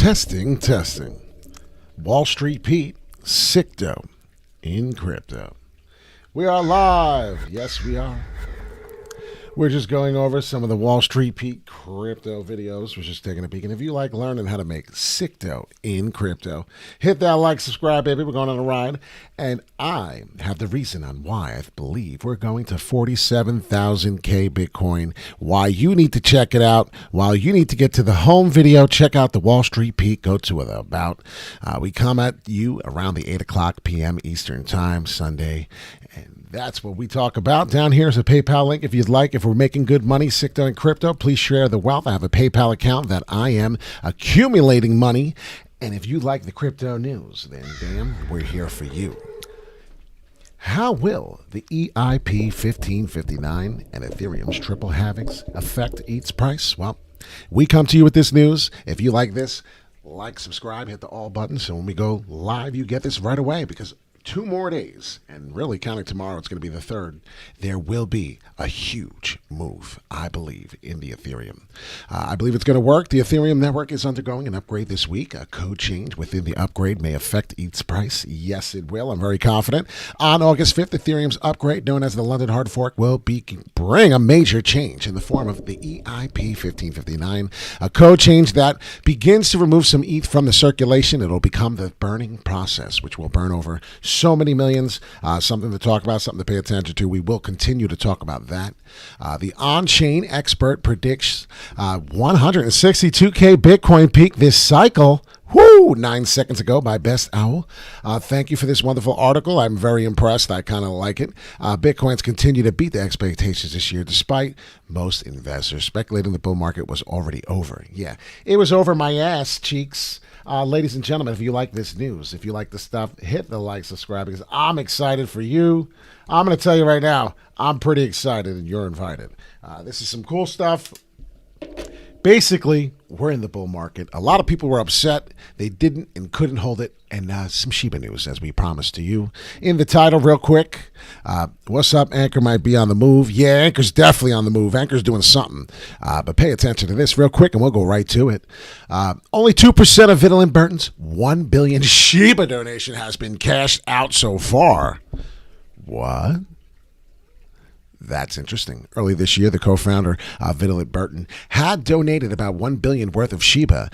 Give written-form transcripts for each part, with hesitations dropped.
Testing. Wall Street Pete, Sicto in crypto. We are live. Yes, we are. We're just going over some of the Wall Street Pete crypto videos. We're just taking a peek. And if you like learning how to make Sicto in crypto, hit that like, subscribe, baby. We're going on a ride. And I have the reason on why I believe we're going to 47,000K Bitcoin, why you need to check it out, while you need to get to the home video, check out the Wall Street Pete, go to the about. We come at you around the 8 o'clock p.m. Eastern Time, Sunday. And that's what we talk about. Down here is a PayPal link if you'd like. If we're making good money, Sicto in crypto, please share the wealth. I have a PayPal account that I am accumulating money. And if you like the crypto news, then damn, we're here for you. How will the EIP-1559 and Ethereum's triple halvings affect ETH's price? Well, we come to you with this news. If you like this, like, subscribe, hit the all button. So when we go live, you get this right away, because 2 more days, and really counting tomorrow, it's going to be the 3rd, there will be a huge move, I believe, in the Ethereum. I believe it's going to work. The Ethereum network is undergoing an upgrade this week. A code change within the upgrade may affect ETH's price. Yes, it will. I'm very confident. On August 5th, Ethereum's upgrade, known as the London Hard Fork, will bring a major change in the form of the EIP-1559, a code change that begins to remove some ETH from the circulation. It'll become the burning process, which will burn over so many millions. Something to talk about, something to pay attention to. We will continue to talk about that. The on-chain expert predicts 162K Bitcoin peak this cycle. Woo! 9 seconds ago by Best Owl. Thank you for this wonderful article. I'm very impressed. I kind of like it. Bitcoins continue to beat the expectations this year, despite most investors speculating the bull market was already over. Yeah, it was over my ass, cheeks. Ladies and gentlemen, if you like this news, if you like the stuff, hit the like, subscribe, because I'm excited for you. I'm going to tell you right now, I'm pretty excited, and you're invited. This is some cool stuff. Basically, we're in the bull market. A lot of people were upset. They didn't and couldn't hold it. And some Shiba news, as we promised to you. In the title, real quick, what's up? Anchor might be on the move. Yeah, Anchor's definitely on the move. Anchor's doing something. But pay attention to this real quick, and we'll go right to it. Only 2% of Vigilant Burton's 1 billion Shiba donation has been cashed out so far. What? That's interesting. Early this year, the co-founder of Vigilant Burton had donated about $1 billion worth of Shiba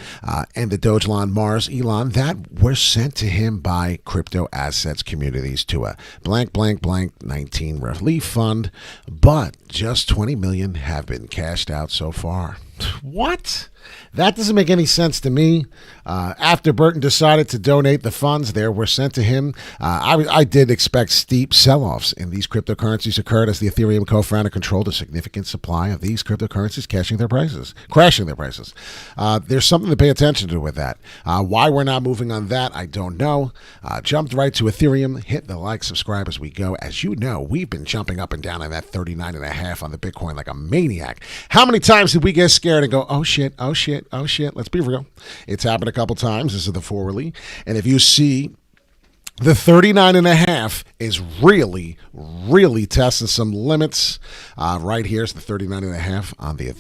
and the Dogelon Mars Elon that were sent to him by crypto assets communities to a blank 19 relief fund, but just 20 million have been cashed out so far. What? That doesn't make any sense to me. After Burton decided to donate, the funds there were sent to him. I did expect steep sell-offs in these cryptocurrencies occurred as the Ethereum co-founder controlled a significant supply of these cryptocurrencies, crashing their prices. There's something to pay attention to with that. Why we're not moving on that, I don't know. Jumped right to Ethereum. Hit the like, subscribe as we go. As you know, we've been jumping up and down on that 39.5 on the Bitcoin like a maniac. How many times did we get scared and go, oh shit, let's be real. It's happened a couple times. This is the forwardly. And if you see, the 39.5 is really testing some limits. Right here is the 39.5 on the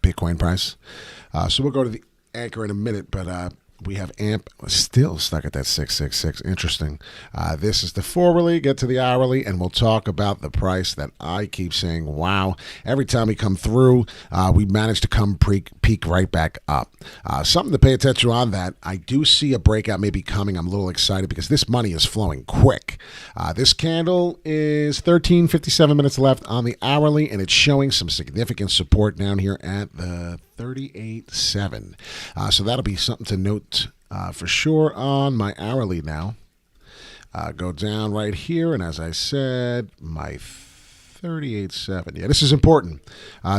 Bitcoin price. So we'll go to the Anchor in a minute, but we have AMP still stuck at that 666. Interesting. This is the forwardly. Get to the hourly, and we'll talk about the price that I keep saying, wow. Every time we come through, we manage to come peak right back up. Something to pay attention on that. I do see a breakout maybe coming. I'm a little excited because this money is flowing quick. This candle is 13:57 minutes left on the hourly, and it's showing some significant support down here at the 38.7. So that'll be something to note for sure on my hourly now. Go down right here, and as I said, my 38.7. Yeah, this is important.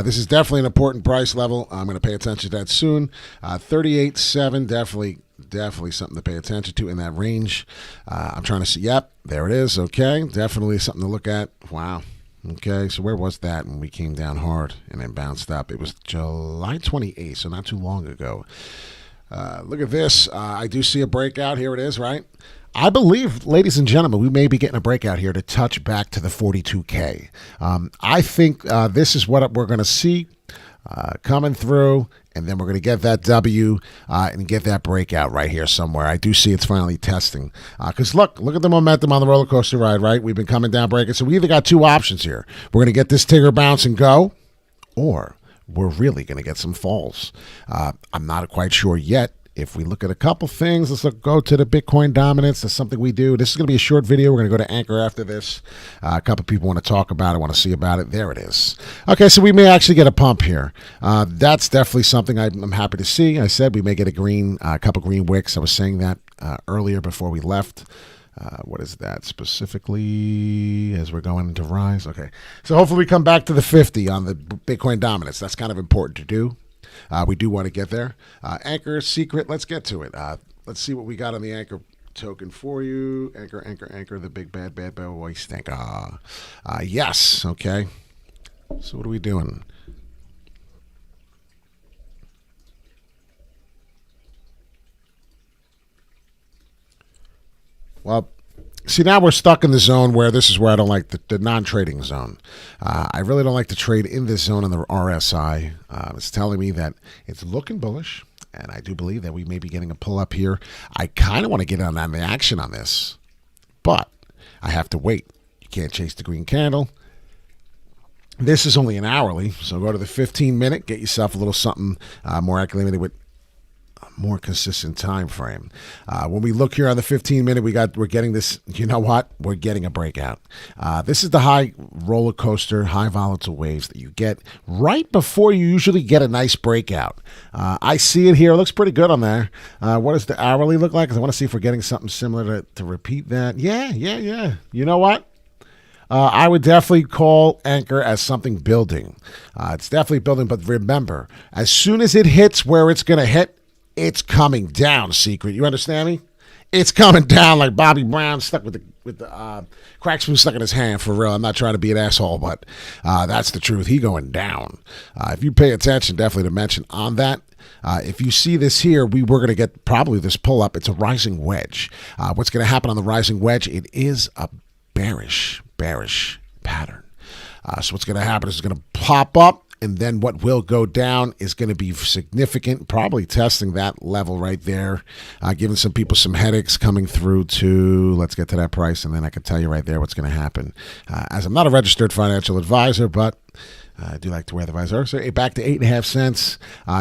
This is definitely an important price level. I'm going to pay attention to that soon. 38.7, definitely something to pay attention to in that range. I'm trying to see. Yep, there it is. Okay, definitely something to look at. Wow. Okay, so where was that when we came down hard and then bounced up? It was July 28th, so not too long ago. Look at this. I do see a breakout. Here it is, right? I believe, ladies and gentlemen, we may be getting a breakout here to touch back to the 42K. I think this is what we're going to see. coming through, and then we're going to get that W and get that breakout right here somewhere. I do see it's finally testing. Because look at the momentum on the roller coaster ride, right? We've been coming down, breaking. So we either got two options here. We're going to get this Tigger bounce and go, or we're really going to get some falls. I'm not quite sure yet. If we look at a couple things, go to the Bitcoin dominance. That's something we do. This is going to be a short video. We're going to go to Anchor after this. A couple people want to talk about it, want to see about it. There it is. Okay, so we may actually get a pump here. That's definitely something I'm happy to see. I said we may get a couple green wicks. I was saying that earlier before we left. What is that specifically as we're going into rise? Okay, so hopefully we come back to the 50 on the Bitcoin dominance. That's kind of important to do. We do want to get there. Anchor secret, let's get to it. Let's see what we got on the Anchor token for you. Anchor, the big bad boy stinker. Yes, okay. So what are we doing? Well, see, now we're stuck in the zone where this is where I don't like the non-trading zone. I really don't like to trade in this zone on the RSI. It's telling me that it's looking bullish, and I do believe that we may be getting a pull up here. I kind of want to get on the action on this, but I have to wait. You can't chase the green candle. This is only an hourly, so go to the 15-minute, get yourself a little something more acclimated with more consistent time frame. When we look here on the 15-minute, we're getting this. You know what? We're getting a breakout. This is the high roller coaster, high volatile waves that you get right before you usually get a nice breakout. I see it here. It looks pretty good on there. What does the hourly look like? Because I want to see if we're getting something similar to repeat that. Yeah. You know what? I would definitely call Anchor as something building. It's definitely building, but remember, as soon as it hits where it's going to hit, it's coming down, Secret. You understand me? It's coming down like Bobby Brown stuck with the crack spoon stuck in his hand, for real. I'm not trying to be an asshole, but that's the truth. He going down. If you pay attention, definitely to mention on that. If you see this here, we're going to get probably this pull up. It's a rising wedge. What's going to happen on the rising wedge? It is a bearish pattern. So what's going to happen is it's going to pop up. And then what will go down is going to be significant, probably testing that level right there, giving some people some headaches coming through to, let's get to that price, and then I can tell you right there what's going to happen. As I'm not a registered financial advisor, but I do like to wear the visor. So back to 8.5 cents,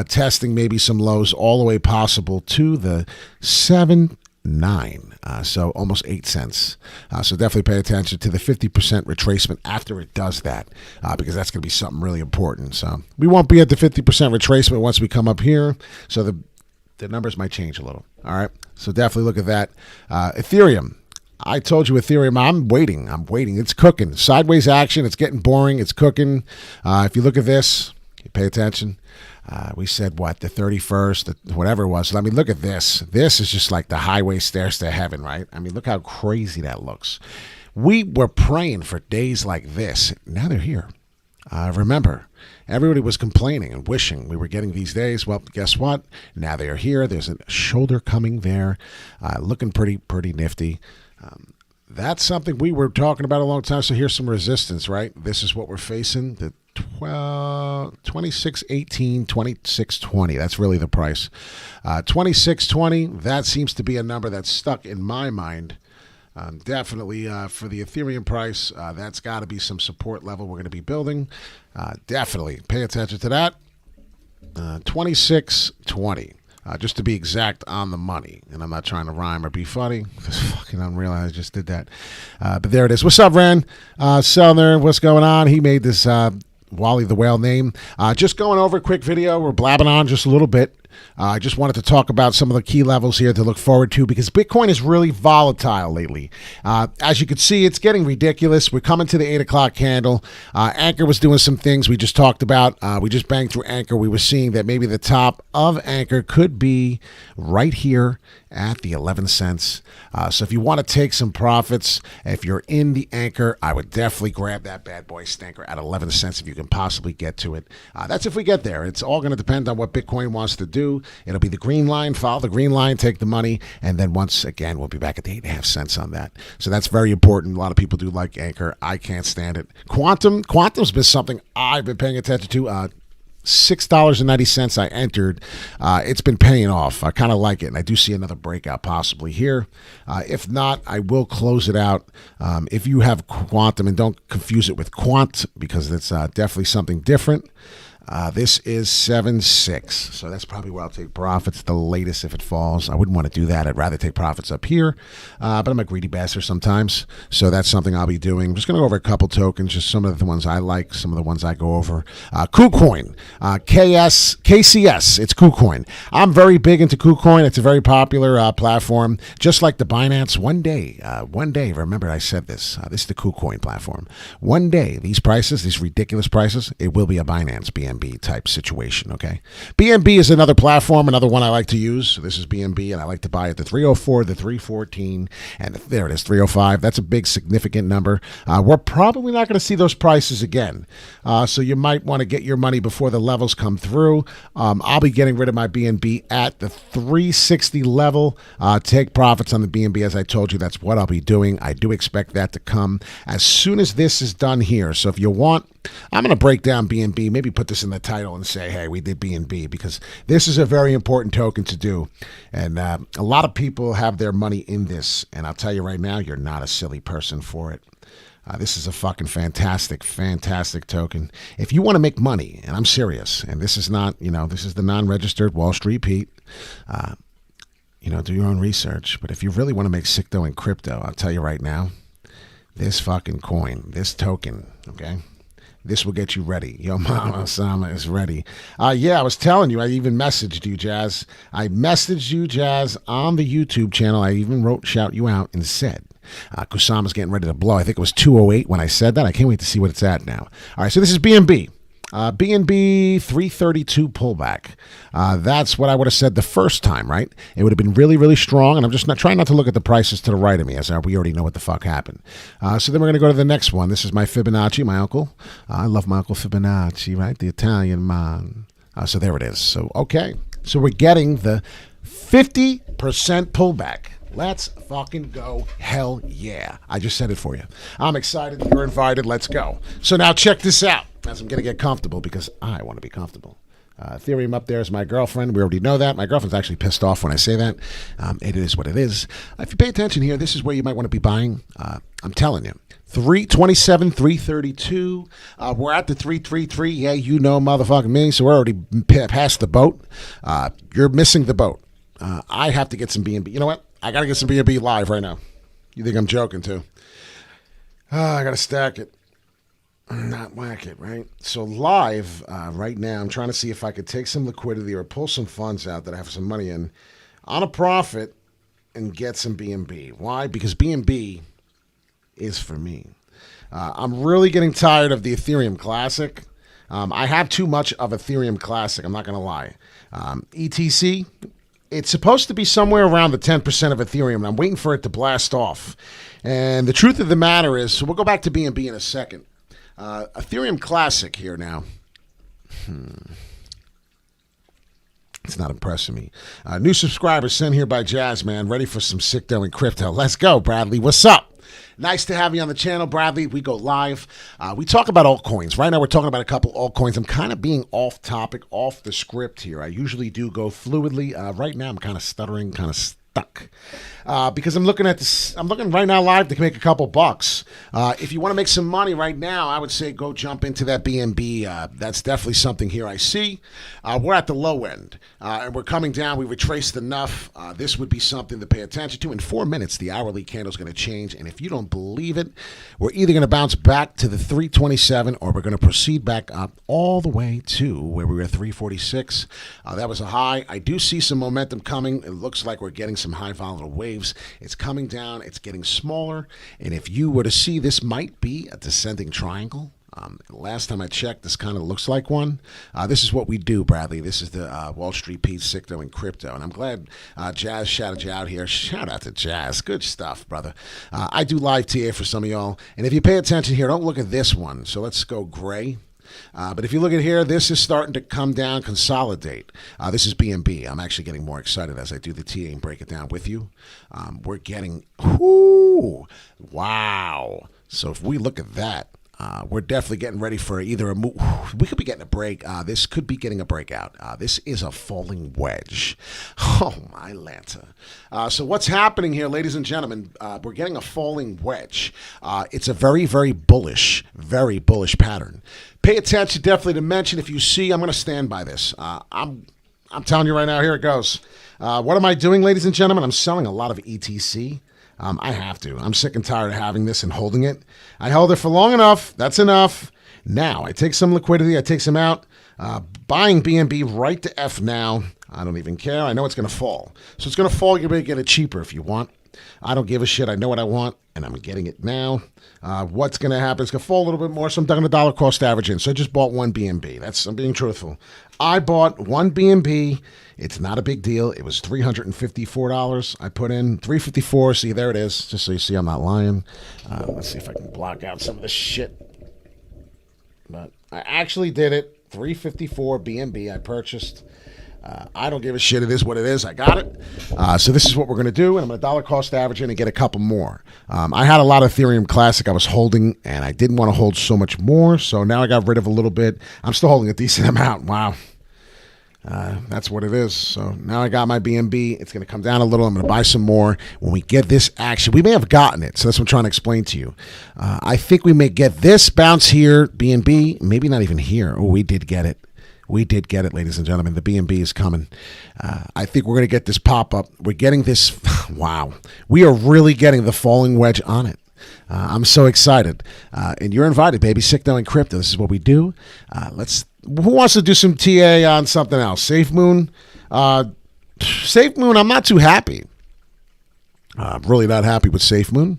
testing maybe some lows all the way possible to the 7.9. So almost 8 cents. So definitely pay attention to the 50% retracement after it does that, because that's going to be something really important. So we won't be at the 50% retracement once we come up here. So the numbers might change a little. All right. So definitely look at that. Ethereum. I told you Ethereum, I'm waiting. It's cooking. Sideways action. It's getting boring. It's cooking. If you look at this, you pay attention. We said, what, the 31st, whatever it was. Let me look at this. This is just like the highway stairs to heaven, right? I mean, look how crazy that looks. We were praying for days like this. Now they're here. Remember, everybody was complaining and wishing we were getting these days. Well, guess what? Now they are here. There's a shoulder coming there, looking pretty nifty. That's something we were talking about a long time. So here's some resistance, right? This is what we're facing. The 26.18, 26.20. That's really the price. 26.20. That seems to be a number that's stuck in my mind. Definitely for the Ethereum price, that's got to be some support level we're going to be building. Definitely pay attention to that. 26.20. Just to be exact on the money. And I'm not trying to rhyme or be funny. It's fucking unreal. I just did that. But there it is. What's up, Ren? Sellner, what's going on? He made this Wally the Whale name. Just going over a quick video. We're blabbing on just a little bit. I just wanted to talk about some of the key levels here to look forward to, because Bitcoin is really volatile lately. As you can see, it's getting ridiculous. We're coming to the 8 o'clock candle. Anchor was doing some things we just talked about. We just banged through Anchor. We were seeing that maybe the top of Anchor could be right here at the 11 cents. So if you want to take some profits, if you're in the Anchor, I would definitely grab that bad boy stinker at 11 cents if you can possibly get to it. That's if we get there. It's all going to depend on what Bitcoin wants to do. It'll be the green line. Follow the green line, take the money, and then once again, we'll be back at the 8.5 cents on that. So that's very important. A lot of people do like Anchor. I can't stand it. Quantum's been something I've been paying attention to. $6.90 I entered. It's been paying off. I kind of like it, and I do see another breakout possibly here. If not, I will close it out. If you have quantum, and don't confuse it with quant, because it's definitely something different. This is 7.6, so that's probably where I'll take profits the latest if it falls. I wouldn't want to do that. I'd rather take profits up here, but I'm a greedy bastard sometimes, so that's something I'll be doing. I'm just going to go over a couple tokens, just some of the ones I like, some of the ones I go over. KuCoin, KCS, it's KuCoin. I'm very big into KuCoin. It's a very popular platform, just like the Binance. One day, remember I said this, this is the KuCoin platform. One day, these prices, these ridiculous prices, it will be a Binance, BNB type situation, okay? BNB is another platform, another one I like to use. So this is BNB, and I like to buy at the 304, the 314, and there it is, 305. That's a big, significant number. We're probably not going to see those prices again. So you might want to get your money before the levels come through. I'll be getting rid of my BNB at the 360 level. Take profits on the BNB, as I told you. That's what I'll be doing. I do expect that to come as soon as this is done here. So if you want, I'm going to break down BNB, maybe put this in the title and say, hey, we did BNB, because this is a very important token to do. And a lot of people have their money in this. And I'll tell you right now, you're not a silly person for it. This is a fucking fantastic, fantastic token. If you want to make money, and I'm serious, and this is not, this is the non-registered Wall Street Pete, do your own research. But if you really want to make sick dough in crypto, I'll tell you right now, this fucking coin, this token, okay? This will get you ready. Yo, Mama Osama is ready. Yeah, I was telling you. I even messaged you, Jazz. I messaged you, Jazz, on the YouTube channel. I even wrote shout you out and said, Kusama's getting ready to blow. I think it was 208 when I said that. I can't wait to see what it's at now. All right, so this is BNB. BNB 332 pullback. That's what I would have said the first time, right? It would have been really, really strong, and I'm just trying not to look at the prices to the right of me, as we already know what the fuck happened. So then we're going to go to the next one. This is my Fibonacci, my uncle. I love my Uncle Fibonacci, right? The Italian man. So there it is. So, okay. So we're getting the 50% pullback. Let's fucking go. Hell yeah. I just said it for you. I'm excited. You're invited. Let's go. So now check this out. As I'm going to get comfortable, because I want to be comfortable. Ethereum up there is my girlfriend. We already know that. My girlfriend's actually pissed off when I say that. It is what it is. If you pay attention here, this is where you might want to be buying. I'm telling you. 327, 332. We're at the 333. Yeah, you know motherfucking me. So we're already past the boat. You're missing the boat. I have to get some BNB. You know what? I got to get some BNB live right now. You think I'm joking, too? I got to stack it. Not whack it, right? So live right now, I'm trying to see if I could take some liquidity or pull some funds out that I have some money in on a profit and get some BNB. Why? Because BNB is for me. I'm really getting tired of the Ethereum Classic. I have too much of Ethereum Classic, I'm not going to lie. ETC, it's supposed to be somewhere around the 10% of Ethereum, and I'm waiting for it to blast off. And the truth of the matter is, so we'll go back to BNB in a second. Ethereum Classic here now. It's not impressing me. New subscriber sent here by Jazz, man. Ready for some sick dough in crypto. Let's go, Bradley. What's up? Nice to have you on the channel, Bradley. We go live. We talk about altcoins. Right now we're talking about a couple altcoins. I'm kind of being off topic, off the script here. I usually do go fluidly. Right now I'm kind of stuttering, kind of stuck. Because I'm looking at this. I'm looking right now live to make a couple bucks. If you want to make some money right now, I would say go jump into that BNB. That's definitely something here I see. We're at the low end, and we're coming down. We retraced enough. This would be something to pay attention to. In 4 minutes, the hourly candle is going to change, and if you don't believe it, we're either going to bounce back to the 327, or we're going to proceed back up all the way to where we were at 346. That was a high. I do see some momentum coming. It looks like we're getting some high volatile waves. It's coming down. It's getting smaller. And if you were to see, this might be a descending triangle. Last time I checked, this kind of looks like one. This is what we do, Bradley. This is the Wall Street Pete Sicto in crypto. And I'm glad Jazz shouted you out here. Shout out to Jazz. Good stuff, brother. I do live TA for some of y'all. And if you pay attention here, don't look at this one. So let's go gray. But if you look at here, this is starting to come down, consolidate. This is BNB. I'm actually getting more excited as I do the TA and break it down with you. We're getting, whoo, wow. So if we look at that, We're definitely getting ready for either a move. We could be getting a break. This could be getting a breakout. This is a falling wedge. Oh, my Lanta. So what's happening here, ladies and gentlemen? We're getting a falling wedge. It's a very, very bullish pattern. Pay attention definitely to mention if you see, I'm going to stand by this. I'm telling you right now, here it goes. What am I doing, ladies and gentlemen? I'm selling a lot of ETC. I have to. I'm sick and tired of having this and holding it. I held it for long enough. That's enough. Now, I take some liquidity. I take some out. Buying BNB right to F now. I don't even care. I know it's going to fall. So it's going to fall. You're going to get it cheaper if you want. I don't give a shit. I know what I want, and I'm getting it now. What's going to happen? It's going to fall a little bit more, so I'm going to dollar cost average in. So I just bought one BNB. I'm being truthful. I bought one BNB. It's not a big deal. It was $354. I put in $354. See, there it is. Just so you see I'm not lying. Let's see if I can block out some of this shit. But I actually did it. $354 BNB I purchased. I don't give a shit. It is what it is. I got it. So this is what we're going to do, and I'm going to dollar cost average in and get a couple more. I had a lot of Ethereum Classic I was holding, and I didn't want to hold so much more, so now I got rid of a little bit. I'm still holding a decent amount. Wow. That's what it is. So now I got my BNB. It's going to come down a little. I'm going to buy some more. When we get this action, we may have gotten it. So that's what I'm trying to explain to you. I think we may get this bounce here, BNB, maybe not even here. Oh, we did get it. We did get it, ladies and gentlemen. The BNB is coming. I think we're going to get this pop-up. We're getting this. Wow. We are really getting the falling wedge on it. I'm so excited. And you're invited, baby. Sick Knowing Crypto. This is what we do. Who wants to do some TA on something else? SafeMoon? SafeMoon, I'm not too happy. I'm really not happy with SafeMoon.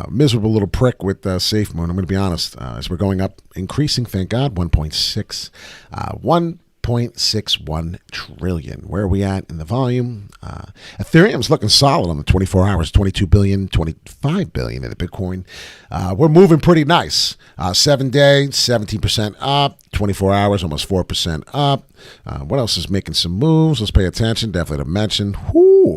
Miserable little prick with SafeMoon. I'm going to be honest. As we're going up, increasing, thank God, 1.61 trillion. Where are we at in the volume? Ethereum's looking solid on the 24 hours, 22 billion, 25 billion in the Bitcoin. We're moving pretty nice. 7 day, 17% up. 24 hours, almost 4% up. What else is making some moves? Let's pay attention. Definitely to mention.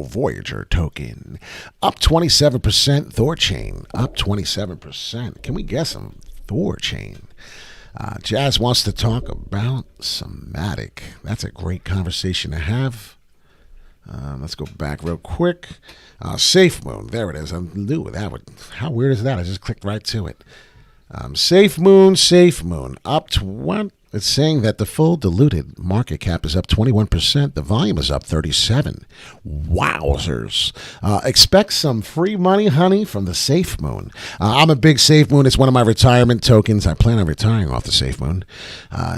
Voyager token up 27%. Thorchain up 27%. Can we guess some Thorchain? Jazz wants to talk about Schematic. That's a great conversation to have. Let's go back real quick. SafeMoon. There it is. I knew that would. How weird is that? I just clicked right to it. SafeMoon. Up to what? It's saying that the full diluted market cap is up 21%. The volume is up 37%. Wowzers. Expect some free money, honey, from the SafeMoon. I'm a big SafeMoon. It's one of my retirement tokens. I plan on retiring off the SafeMoon.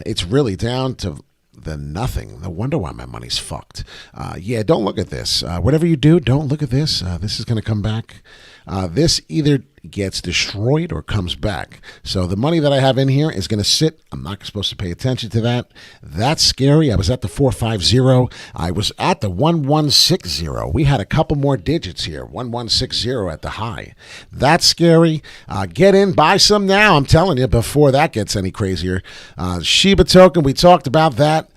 It's really down to the nothing. No wonder why my money's fucked. Yeah, don't look at this. Whatever you do, don't look at this. This is going to come back. This either gets destroyed or comes back. So the money that I have in here is going to sit. I'm not supposed to pay attention to that. That's scary. I was at the 450. I was at the 1160. We had a couple more digits here. 1160 at the high. That's scary. Get in, buy some now. I'm telling you before that gets any crazier. Shiba token, we talked about that.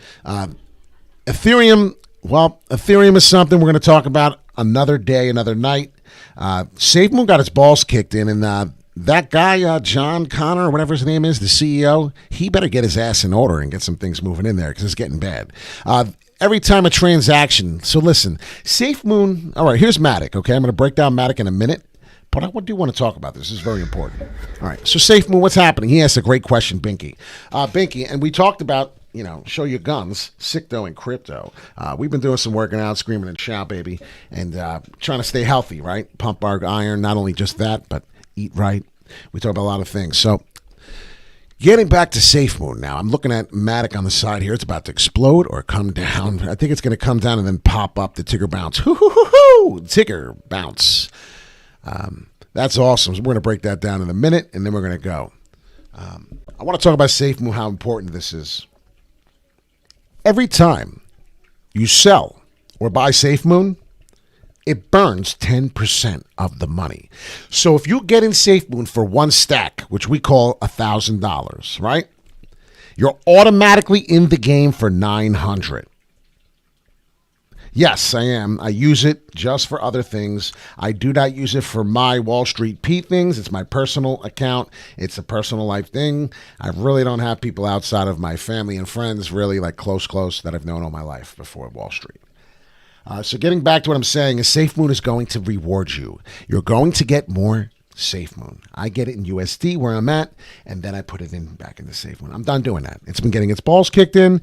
Ethereum, well, Ethereum is something we're going to talk about another day, another night. SafeMoon got its balls kicked in, and that guy, John Connor, or whatever his name is, the CEO, he better get his ass in order and get some things moving in there because it's getting bad. Every time a transaction, so listen, SafeMoon, all right, here's Matic, okay? I'm going to break down Matic in a minute, but I do want to talk about this. This is very important. All right, so SafeMoon, what's happening? He asked a great question, Binky. Binky, and we talked about, show your guns, Sick Knowing Crypto. We've been doing some working out, screaming and shout, baby, and trying to stay healthy, right? Pump our iron, not only just that, but eat right. We talk about a lot of things. So getting back to SafeMoon now, I'm looking at Matic on the side here. It's about to explode or come down. I think it's going to come down and then pop up the ticker bounce. Ticker bounce. That's awesome. So we're going to break that down in a minute, and then we're going to go. I want to talk about SafeMoon, how important this is. Every time you sell or buy SafeMoon, it burns 10% of the money. So if you get in SafeMoon for one stack, which we call $1,000, right? You're automatically in the game for $900. Yes, I am. I use it just for other things. I do not use it for my Wall Street Pete things. It's my personal account. It's a personal life thing. I really don't have people outside of my family and friends, really like close that I've known all my life before Wall Street. So getting back to what I'm saying is SafeMoon is going to reward you. You're going to get more SafeMoon. I get it in USD where I'm at, and then I put it in back into SafeMoon. I'm done doing that. It's been getting its balls kicked in.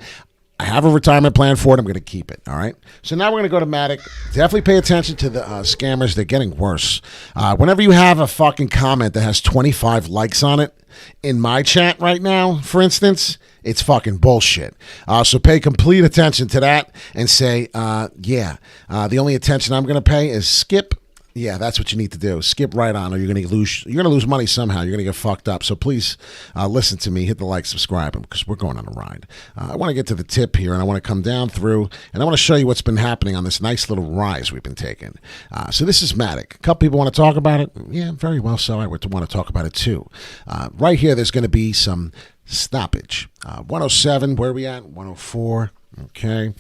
I have a retirement plan for it. I'm going to keep it. All right. So now we're going to go to Matic. Definitely pay attention to the scammers. They're getting worse. Whenever you have a fucking comment that has 25 likes on it in my chat right now, for instance, it's fucking bullshit. So pay complete attention to that and say, the only attention I'm going to pay is skip. Yeah, that's what you need to do. Skip right on, or you're going to lose money somehow. You're going to get fucked up. So please listen to me. Hit the like, subscribe, because we're going on a ride. I want to get to the tip here, and I want to come down through, and I want to show you what's been happening on this nice little rise we've been taking. So this is Matic. A couple people want to talk about it. Yeah, very well so. I would want to talk about it too. Right here, there's going to be some stoppage. 107, where are we at? 104. Okay.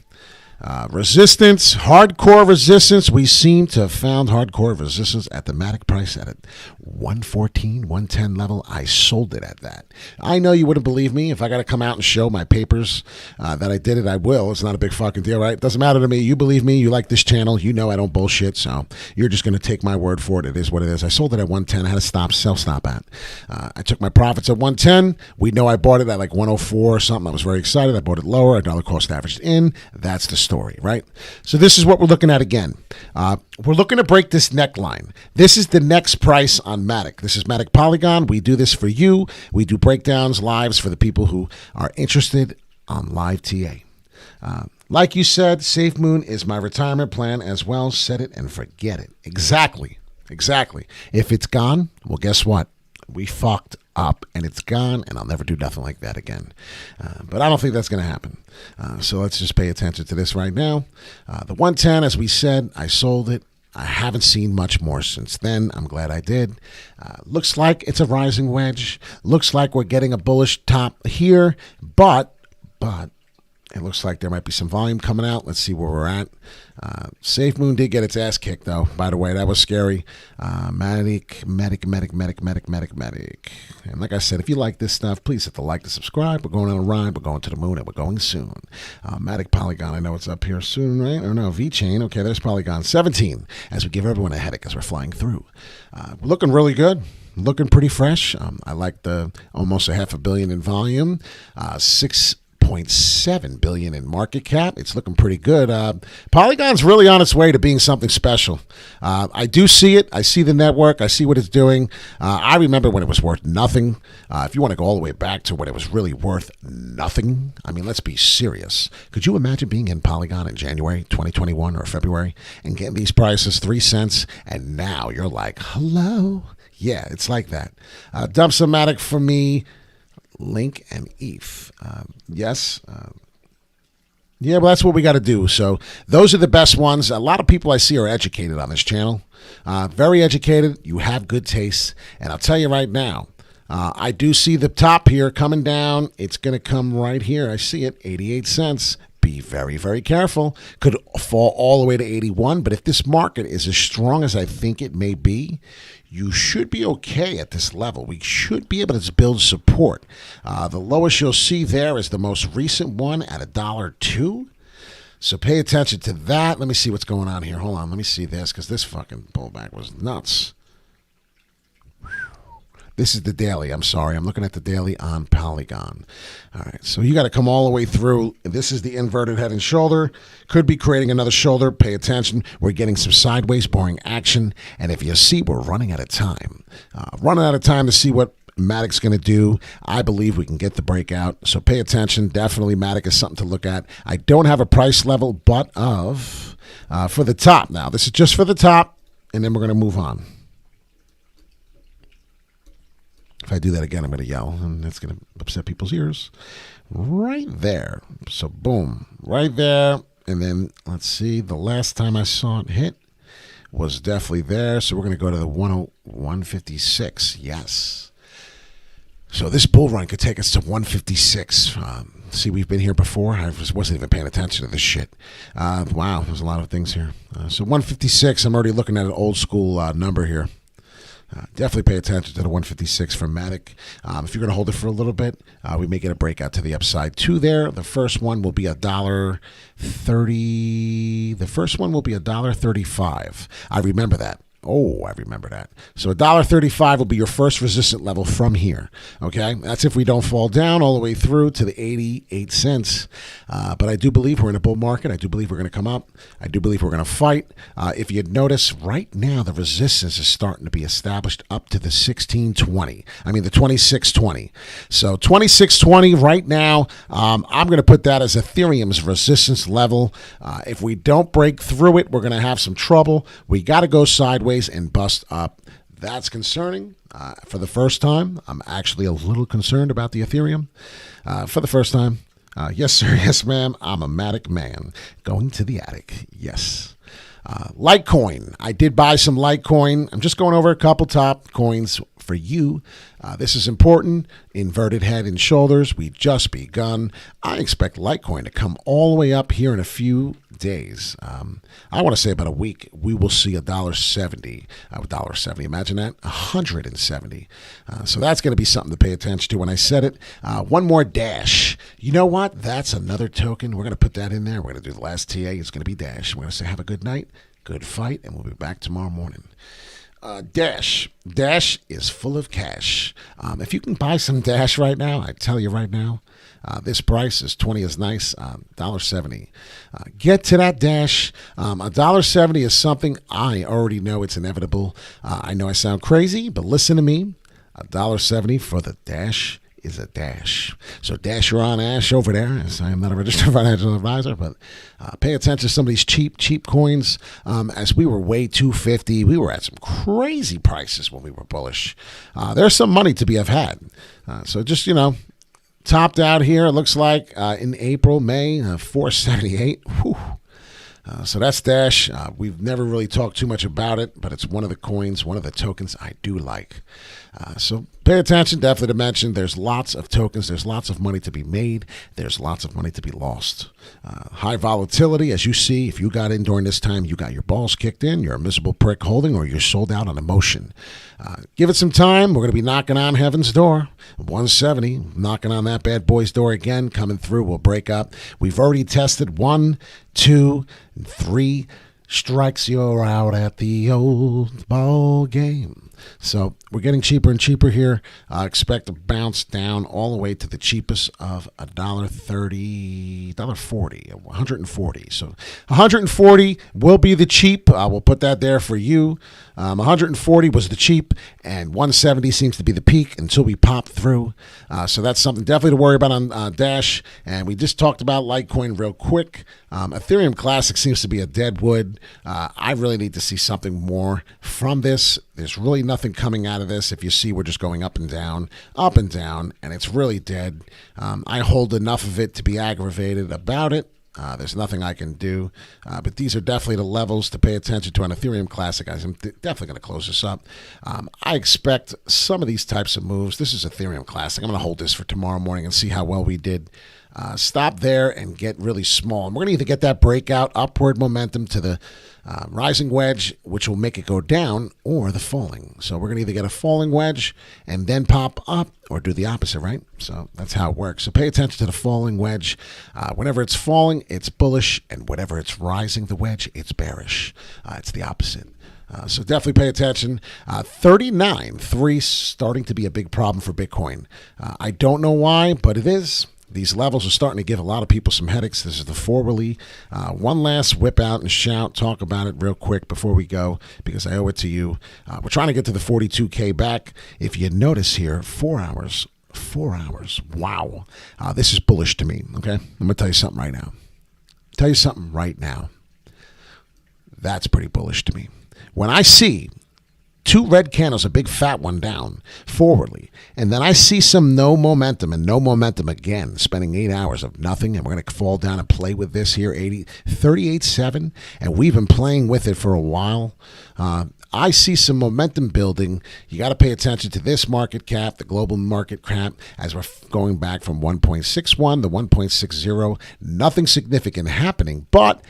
Resistance, hardcore resistance. We seem to have found hardcore resistance at the Matic price at a 114, 110 level. I sold it at that. I know you wouldn't believe me. If I got to come out and show my papers that I did it, I will. It's not a big fucking deal, right? It doesn't matter to me. You believe me. You like this channel. You know I don't bullshit, so you're just going to take my word for it. It is what it is. I sold it at 110. I had to sell stop at. I took my profits at 110. We know I bought it at like 104 or something. I was very excited. I bought it lower. $1 cost averaged in. That's the story, right? So this is what we're looking at again. We're looking to break this neckline. This is the next price on Matic. This is Matic Polygon. We do this for you. We do breakdowns, lives for the people who are interested on live TA. Like you said, SafeMoon is my retirement plan as well. Set it and forget it. Exactly. If it's gone, well, guess what? We fucked up and it's gone, and I'll never do nothing like that again. But I don't think that's going to happen. So let's just pay attention to this right now. The 110, as we said, I sold it. I haven't seen much more since then. I'm glad I did. Looks like it's a rising wedge. Looks like we're getting a bullish top here, but it looks like there might be some volume coming out. Let's see where we're at. SafeMoon did get its ass kicked, though. By the way, that was scary. Medic. And like I said, if you like this stuff, please hit the like, the subscribe. We're going on a ride. We're going to the moon, and we're going soon. Matic Polygon, I know it's up here soon, right? Or no, V-Chain. Okay, there's Polygon 17, as we give everyone a headache as we're flying through. Looking really good. Looking pretty fresh. I like the almost $500 million in volume. 6.7 billion in market cap. It's looking pretty good. Polygon's really on its way to being something special. I do see it. I see the network. I see what it's doing. I remember when it was worth nothing. If you want to go all the way back to when it was really worth nothing, I mean, let's be serious. Could you imagine being in Polygon in January 2021 or February and getting these prices 3 cents, and now you're like, hello? Yeah, it's like that. Dump some Matic for me. Link and ETH. Yes. Yeah, well, that's what we got to do. So those are the best ones. A lot of people I see are educated on this channel. Very educated. You have good taste. And I'll tell you right now, I do see the top here coming down. It's going to come right here. I see it, 88 cents. Be very, very careful. Could fall all the way to 81. But if this market is as strong as I think it may be, you should be okay at this level. We should be able to build support. The lowest you'll see there is the most recent one at $1.02. So pay attention to that. Let me see what's going on here. Hold on. Let me see this, because this fucking pullback was nuts. This is the daily. I'm sorry. I'm looking at the daily on Polygon. All right. So you got to come all the way through. This is the inverted head and shoulder. Could be creating another shoulder. Pay attention. We're getting some sideways boring action. And if you see, we're running out of time. Running out of time to see what Matic's going to do. I believe we can get the breakout. So pay attention. Definitely Matic is something to look at. I don't have a price level, but for the top now. This is just for the top. And then we're going to move on. If I do that again, I'm going to yell, and it's going to upset people's ears. Right there. So, boom. Right there. And then, let's see. The last time I saw it hit was definitely there. So, we're going to go to the 156. Yes. So this bull run could take us to 156. See, we've been here before. I wasn't even paying attention to this shit. Wow, there's a lot of things here. So 156, I'm already looking at an old school number here. Definitely pay attention to the 156 for Schematic. If you're going to hold it for a little bit, we may get a breakout to the upside too there. The first one will be $1.30. The first one will be $1.35. I remember that. Oh, I remember that. So $1.35 will be your first resistant level from here. Okay, that's if we don't fall down all the way through to the 88 cents. But I do believe we're in a bull market. I do believe we're going to come up. I do believe we're going to fight. If you'd notice, right now the resistance is starting to be established up to the 1620. I mean the 2620. So 2620 right now. I'm going to put that as Ethereum's resistance level. If we don't break through it, we're going to have some trouble. We got to go sideways and bust up. That's concerning. For the first time, I'm actually a little concerned about the Ethereum. For the first time, yes sir, yes ma'am, I'm a Matic man. Going to the attic, yes. Litecoin. I did buy some Litecoin. I'm just going over a couple top coins for you. This is important. Inverted head and shoulders. We just begun. I expect Litecoin to come all the way up here in a few days. I want to say about a week. We will see $1.70. $1.70. Imagine that. 170. So that's going to be something to pay attention to when I said it. One more Dash. You know what? That's another token. We're going to put that in there. We're going to do the last TA. It's going to be Dash. We're going to say have a good night, good fight, and we'll be back tomorrow morning. Dash is full of cash. If you can buy some Dash right now, I tell you right now, this price is 20 is nice. $1.70. Get to that Dash. $1.70 is something I already know it's inevitable. I know I sound crazy, but listen to me. $1.70 for the Dash is a dash. So dash your on ash over there. As I am not a registered financial advisor, but pay attention to some of these cheap coins. As we were way 250, we were at some crazy prices when we were bullish. There's some money to be had. So just, topped out here. It looks like in April, May, 478. Whew. So that's Dash. We've never really talked too much about it, but it's one of the coins, one of the tokens I do like. So pay attention, definitely to mention, there's lots of tokens, there's lots of money to be made, there's lots of money to be lost. High volatility, as you see, if you got in during this time, you got your balls kicked in, you're a miserable prick holding, or you're sold out on emotion. Give it some time. We're going to be knocking on heaven's door. 170, knocking on that bad boy's door again, coming through. We'll break up. We've already tested 1, 2, 3 strikes. You're out at the old ball game. So we're getting cheaper and cheaper here. Expect to bounce down all the way to the cheapest of $1.30, $1.40, 140. So 140 will be the cheap. We'll put that there for you. 140 was the cheap, and 170 seems to be the peak until we pop through. So that's something definitely to worry about on Dash. And we just talked about Litecoin real quick. Ethereum Classic seems to be a dead wood. I really need to see something more from this. There's really nothing coming out of this. If you see, we're just going up and down, and it's really dead. I hold enough of it to be aggravated about it. There's nothing I can do, but these are definitely the levels to pay attention to on Ethereum Classic. I'm definitely going to close this up. I expect some of these types of moves. This is Ethereum Classic. I'm going to hold this for tomorrow morning and see how well we did. Stop there and get really small. And we're going to either get that breakout upward momentum to the rising wedge, which will make it go down, or the falling. So we're going to either get a falling wedge and then pop up, or do the opposite, right? So that's how it works. So pay attention to the falling wedge. Whenever it's falling, it's bullish, and whenever it's rising the wedge, it's bearish. It's the opposite. So definitely pay attention. 39.3 starting to be a big problem for Bitcoin. I don't know why, but it is. These levels are starting to give a lot of people some headaches. This is the forwardly. One last whip out and shout, talk about it real quick before we go, because I owe it to you. We're trying to get to the 42K back. If you notice here, 4 hours. 4 hours. Wow. This is bullish to me, okay? I'm going to tell you something right now. That's pretty bullish to me. When I see 2 red candles, a big fat one down forwardly, and then I see some no momentum and no momentum again, spending 8 hours of nothing, and we're going to fall down and play with this here, 38.7, and we've been playing with it for a while. I see some momentum building. You got to pay attention to this market cap, the global market cap, as we're going back from 1.61 to 1.60. Nothing significant happening, but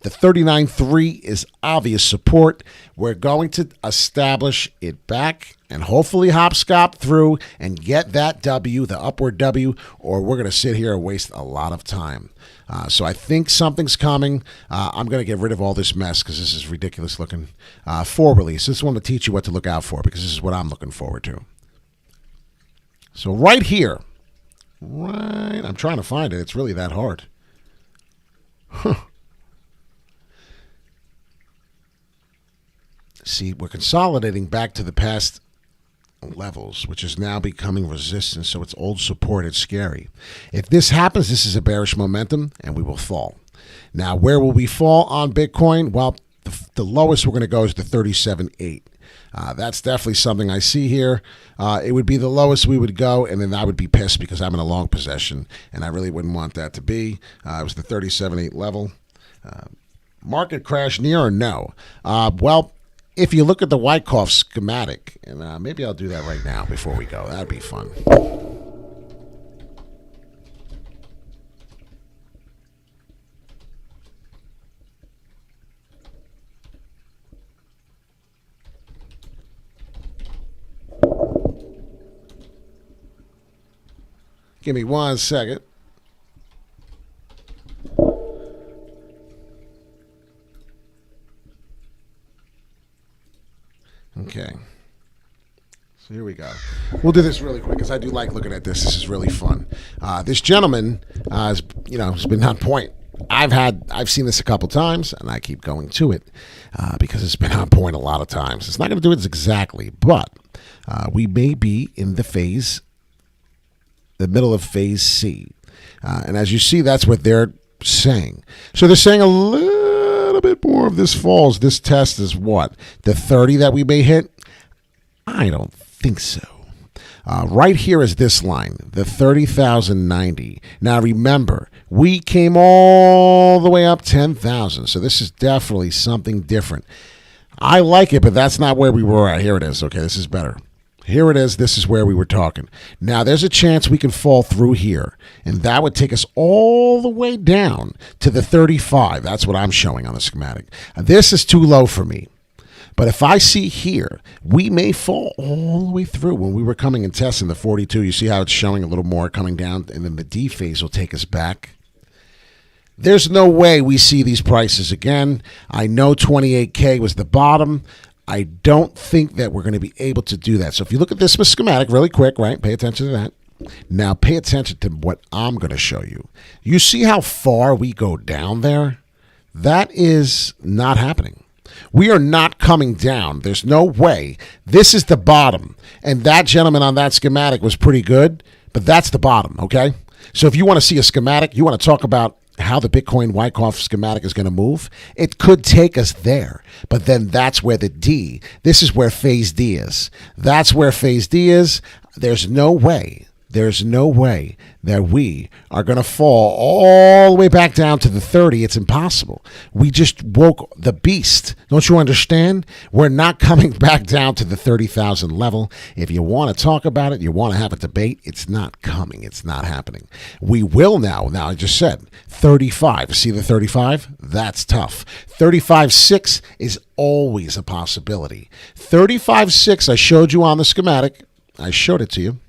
the 39.3 is obvious support. We're going to establish it back and hopefully hopscotch through and get that W, the upward W, or we're going to sit here and waste a lot of time. So I think something's coming. I'm going to get rid of all this mess because this is ridiculous looking. For release. Just want to teach you what to look out for because this is what I'm looking forward to. So right here, I'm trying to find it. It's really that hard. See, we're consolidating back to the past levels, which is now becoming resistance, so it's old support. It's scary. If this happens, this is a bearish momentum, and we will fall. Now, where will we fall on Bitcoin? Well, the lowest we're going to go is the 37.8. That's definitely something I see here. It would be the lowest we would go, and then I would be pissed because I'm in a long possession, and I really wouldn't want that to be. It was the 37.8 level. Market crash near or no? Well, if you look at the Wyckoff schematic, and maybe I'll do that right now before we go. That'd be fun. Give me 1 second. Okay, so here we go. We'll do this really quick because I do like looking at this. This is really fun. This gentleman has been on point. I've seen this a couple times, and I keep going to it because it's been on point a lot of times. It's not going to do it exactly, but we may be in the middle of phase C, and as you see, that's what they're saying. So they're saying a little bit more of this falls. This test is what? The 30 that we may hit? I don't think so. Right here is this line, the 30,090. Now remember, we came all the way up 10,000. So this is definitely something different. I like it, but that's not where we were at. Here it is. Okay, this is better. Here it is. This is where we were talking. Now, there's a chance we can fall through here, and that would take us all the way down to the 35. That's what I'm showing on the schematic. This is too low for me. But if I see here, we may fall all the way through. When we were coming and testing the 42, you see how it's showing a little more coming down, and then the D phase will take us back. There's no way we see these prices again. I know 28K was the bottom. I don't think that we're going to be able to do that. So if you look at this schematic really quick, right, pay attention to that. Now pay attention to what I'm going to show you. You see how far we go down there? That is not happening. We are not coming down. There's no way. This is the bottom. And that gentleman on that schematic was pretty good, but that's the bottom, okay? So if you want to see a schematic, you want to talk about how the Bitcoin Wyckoff schematic is going to move, it could take us there. But then that's where the D, this is where phase D is. That's where phase D is. There's no way that we are going to fall all the way back down to the 30. It's impossible. We just woke the beast. Don't you understand? We're not coming back down to the 30,000 level. If you want to talk about it, you want to have a debate, it's not coming. It's not happening. We will now. Now, I just said 35. See the 35? That's tough. 35.6 is always a possibility. 35.6, I showed you on the schematic. I showed it to you.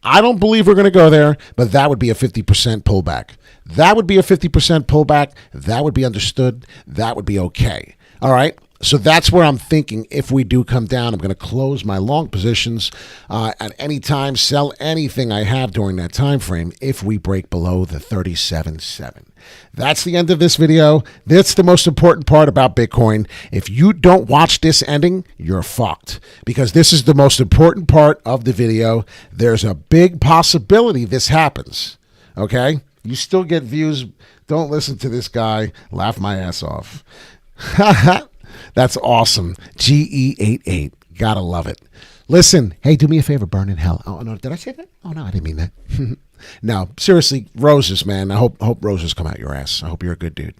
I don't believe we're going to go there, but that would be a 50% pullback. That would be a 50% pullback. That would be understood. That would be okay. All right. So that's where I'm thinking if we do come down, I'm going to close my long positions at any time, sell anything I have during that time frame if we break below the 37.7. That's the end of this video. That's the most important part about Bitcoin. If you don't watch this ending, you're fucked, because this is the most important part of the video. There's a big possibility this happens. Okay? You still get views. Don't listen to this guy. Laugh my ass off. That's awesome. GE88. Gotta love it. Listen, hey, do me a favor, burn in hell. Oh, no, did I say that? Oh, no, I didn't mean that. No, seriously, roses, man. I hope roses come out your ass. I hope you're a good dude.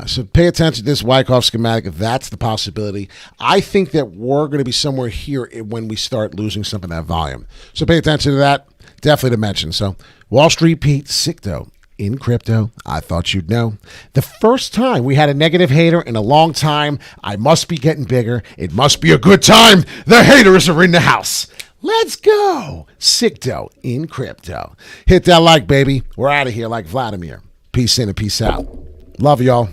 So pay attention to this Wyckoff schematic if that's the possibility. I think that we're going to be somewhere here when we start losing some of that volume. So pay attention to that. Definitely to mention. So Wall Street Pete, sick though. In crypto, I thought you'd know. The first time we had a negative hater in a long time, I must be getting bigger. It must be a good time. The haters are in the house. Let's go. Sicto in crypto. Hit that like, baby. We're out of here like Vladimir. Peace in and peace out. Love y'all.